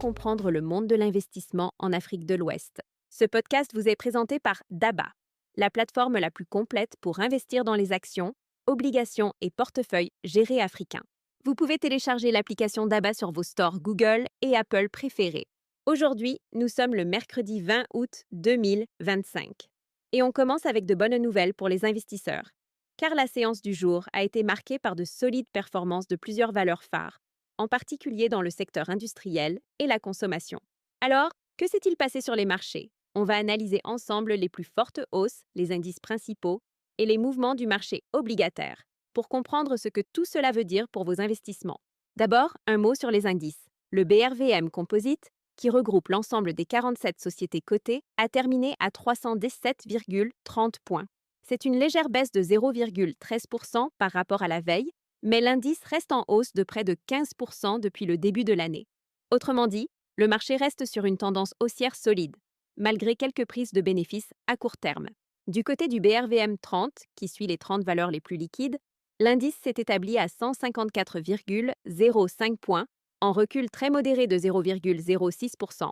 comprendre le monde de l'investissement en Afrique de l'Ouest. Ce podcast vous est présenté par DABA, la plateforme la plus complète pour investir dans les actions, obligations et portefeuilles gérés africains. Vous pouvez télécharger l'application DABA sur vos stores Google et Apple préférés. Aujourd'hui, nous sommes le mercredi 20 août 2025. Et on commence avec de bonnes nouvelles pour les investisseurs, car la séance du jour a été marquée par de solides performances de plusieurs valeurs phares, en particulier dans le secteur industriel et la consommation. Alors, que s'est-il passé sur les marchés? On va analyser ensemble les plus fortes hausses, les indices principaux et les mouvements du marché obligataire pour comprendre ce que tout cela veut dire pour vos investissements. D'abord, un mot sur les indices. Le BRVM Composite, qui regroupe l'ensemble des 47 sociétés cotées, a terminé à 317,30 points. C'est une légère baisse de 0,13% par rapport à la veille, mais l'indice reste en hausse de près de 15% depuis le début de l'année. Autrement dit, le marché reste sur une tendance haussière solide, malgré quelques prises de bénéfices à court terme. Du côté du BRVM 30, qui suit les 30 valeurs les plus liquides, l'indice s'est établi à 154,05 points, en recul très modéré de 0,06%.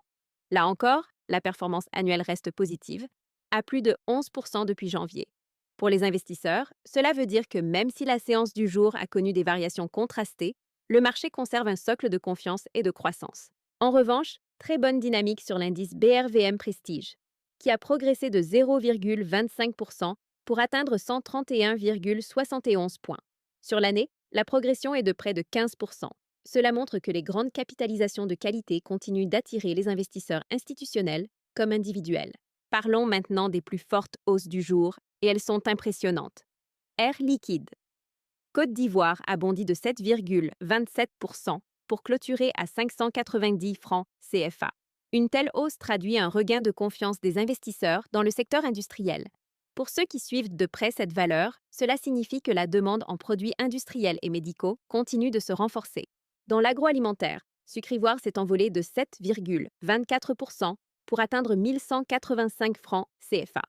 Là encore, la performance annuelle reste positive, à plus de 11% depuis janvier. Pour les investisseurs, cela veut dire que même si la séance du jour a connu des variations contrastées, le marché conserve un socle de confiance et de croissance. En revanche, très bonne dynamique sur l'indice BRVM Prestige, qui a progressé de 0,25% pour atteindre 131,71 points. Sur l'année, la progression est de près de 15%. Cela montre que les grandes capitalisations de qualité continuent d'attirer les investisseurs institutionnels comme individuels. Parlons maintenant des plus fortes hausses du jour, et elles sont impressionnantes. Air Liquide. Côte d'Ivoire a bondi de 7,27% pour clôturer à 590 francs CFA. Une telle hausse traduit un regain de confiance des investisseurs dans le secteur industriel. Pour ceux qui suivent de près cette valeur, cela signifie que la demande en produits industriels et médicaux continue de se renforcer. Dans l'agroalimentaire, Sucre Ivoire s'est envolé de 7,24% pour atteindre 1185 francs CFA.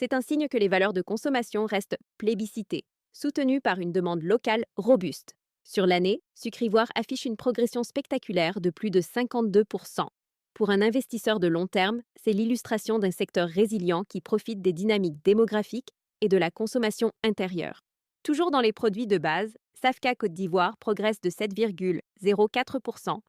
C'est un signe que les valeurs de consommation restent plébiscitées, soutenues par une demande locale robuste. Sur l'année, Sucre Ivoire affiche une progression spectaculaire de plus de 52%. Pour un investisseur de long terme, c'est l'illustration d'un secteur résilient qui profite des dynamiques démographiques et de la consommation intérieure. Toujours dans les produits de base, Safka Côte d'Ivoire progresse de 7,04%,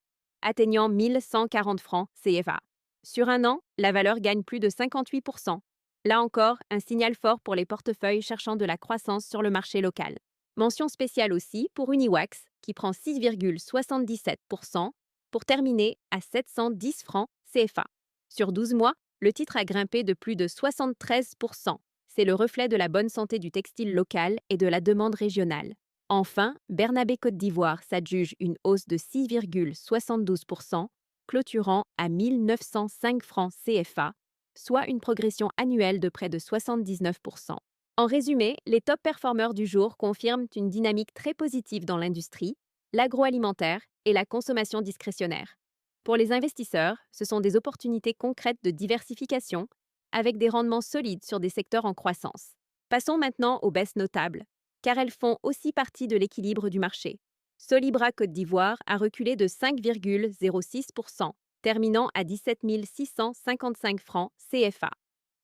atteignant 1140 francs CFA. Sur un an, la valeur gagne plus de 58%. Là encore, un signal fort pour les portefeuilles cherchant de la croissance sur le marché local. Mention spéciale aussi pour Uniwax, qui prend 6,77% pour terminer à 710 francs CFA. Sur 12 mois, le titre a grimpé de plus de 73%. C'est le reflet de la bonne santé du textile local et de la demande régionale. Enfin, Bernabé Côte d'Ivoire s'adjuge une hausse de 6,72%, clôturant à 1905 francs CFA, soit une progression annuelle de près de 79%. En résumé, les top performeurs du jour confirment une dynamique très positive dans l'industrie, l'agroalimentaire et la consommation discrétionnaire. Pour les investisseurs, ce sont des opportunités concrètes de diversification, avec des rendements solides sur des secteurs en croissance. Passons maintenant aux baisses notables, car elles font aussi partie de l'équilibre du marché. Solibra Côte d'Ivoire a reculé de 5,06%, terminant à 17 655 francs CFA.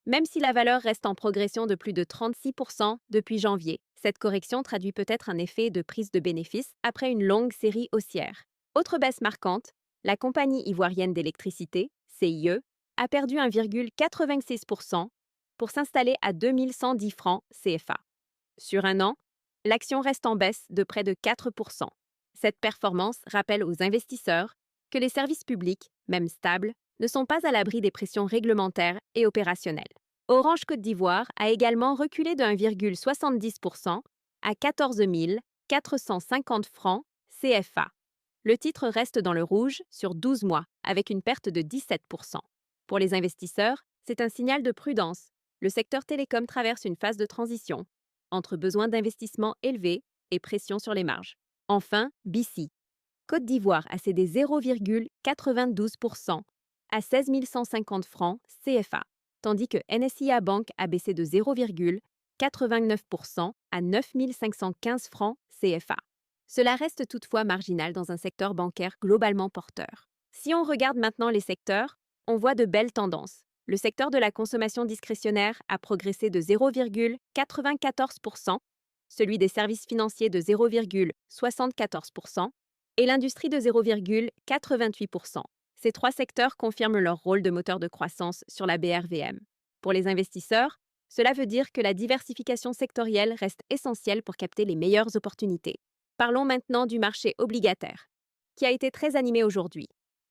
Même si la valeur reste en progression de plus de 36% depuis janvier, cette correction traduit peut-être un effet de prise de bénéfices après une longue série haussière. Autre baisse marquante, la compagnie ivoirienne d'électricité, CIE, a perdu 1,86% pour s'installer à 2110 francs CFA. Sur un an, l'action reste en baisse de près de 4%. Cette performance rappelle aux investisseurs que les services publics, même stables, ne sont pas à l'abri des pressions réglementaires et opérationnelles. Orange Côte d'Ivoire a également reculé de 1,70% à 14 450 francs CFA. Le titre reste dans le rouge sur 12 mois, avec une perte de 17%. Pour les investisseurs, c'est un signal de prudence. Le secteur télécom traverse une phase de transition, entre besoins d'investissement élevés et pression sur les marges. Enfin, BC. Côte d'Ivoire a cédé 0,92% à 16 150 francs CFA, tandis que NSIA Bank a baissé de 0,89% à 9 515 francs CFA. Cela reste toutefois marginal dans un secteur bancaire globalement porteur. Si on regarde maintenant les secteurs, on voit de belles tendances. Le secteur de la consommation discrétionnaire a progressé de 0,94%, celui des services financiers de 0,74% et l'industrie de 0,88%. Ces trois secteurs confirment leur rôle de moteur de croissance sur la BRVM. Pour les investisseurs, cela veut dire que la diversification sectorielle reste essentielle pour capter les meilleures opportunités. Parlons maintenant du marché obligataire, qui a été très animé aujourd'hui.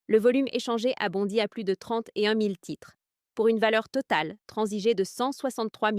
Le volume échangé a bondi à plus de 31 000 titres, pour une valeur totale transigée de 163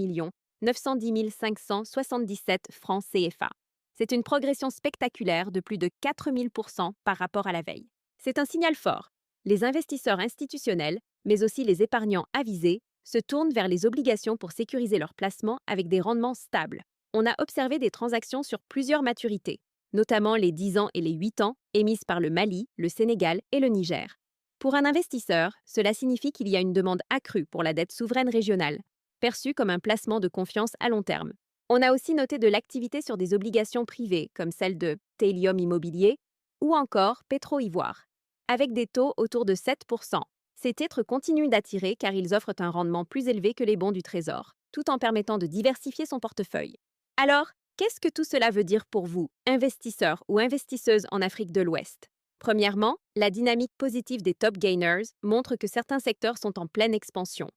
910 577 francs CFA. C'est une progression spectaculaire de plus de 4 000% par rapport à la veille. C'est un signal fort. Les investisseurs institutionnels, mais aussi les épargnants avisés, se tournent vers les obligations pour sécuriser leurs placements avec des rendements stables. On a observé des transactions sur plusieurs maturités, notamment les 10 ans et les 8 ans, émises par le Mali, le Sénégal et le Niger. Pour un investisseur, cela signifie qu'il y a une demande accrue pour la dette souveraine régionale, perçue comme un placement de confiance à long terme. On a aussi noté de l'activité sur des obligations privées, comme celle de Thélium Immobilier ou encore Petro-Ivoire, avec des taux autour de 7%. Ces titres continuent d'attirer car ils offrent un rendement plus élevé que les bons du Trésor, tout en permettant de diversifier son portefeuille. Alors, qu'est-ce que tout cela veut dire pour vous, investisseurs ou investisseuses en Afrique de l'Ouest? Premièrement, la dynamique positive des top gainers montre que certains secteurs sont en pleine expansion.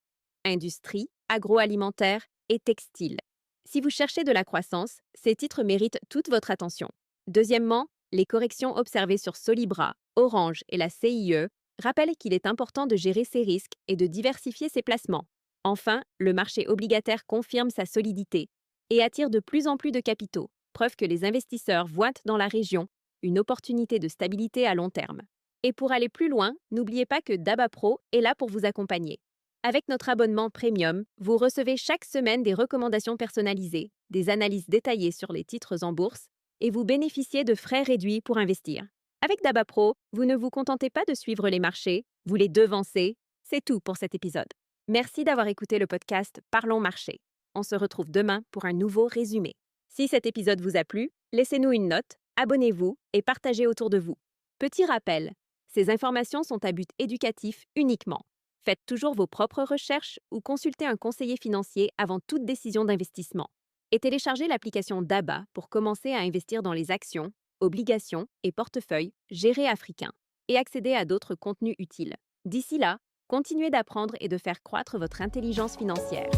Industrie, agroalimentaire et textile. Si vous cherchez de la croissance, ces titres méritent toute votre attention. Deuxièmement, les corrections observées sur Solibra, Orange et la CIE rappellent qu'il est important de gérer ses risques et de diversifier ses placements. Enfin, le marché obligataire confirme sa solidité et attire de plus en plus de capitaux, preuve que les investisseurs voient dans la région une opportunité de stabilité à long terme. Et pour aller plus loin, n'oubliez pas que Daba Pro est là pour vous accompagner. Avec notre abonnement Premium, vous recevez chaque semaine des recommandations personnalisées, des analyses détaillées sur les titres en bourse et vous bénéficiez de frais réduits pour investir. Avec Daba Pro, vous ne vous contentez pas de suivre les marchés, vous les devancez. C'est tout pour cet épisode. Merci d'avoir écouté le podcast Parlons Marché. On se retrouve demain pour un nouveau résumé. Si cet épisode vous a plu, laissez-nous une note, abonnez-vous et partagez autour de vous. Petit rappel, ces informations sont à but éducatif uniquement. Faites toujours vos propres recherches ou consultez un conseiller financier avant toute décision d'investissement. Et téléchargez l'application DABA pour commencer à investir dans les actions, obligations et portefeuilles gérés africains et accéder à d'autres contenus utiles. D'ici là, continuez d'apprendre et de faire croître votre intelligence financière.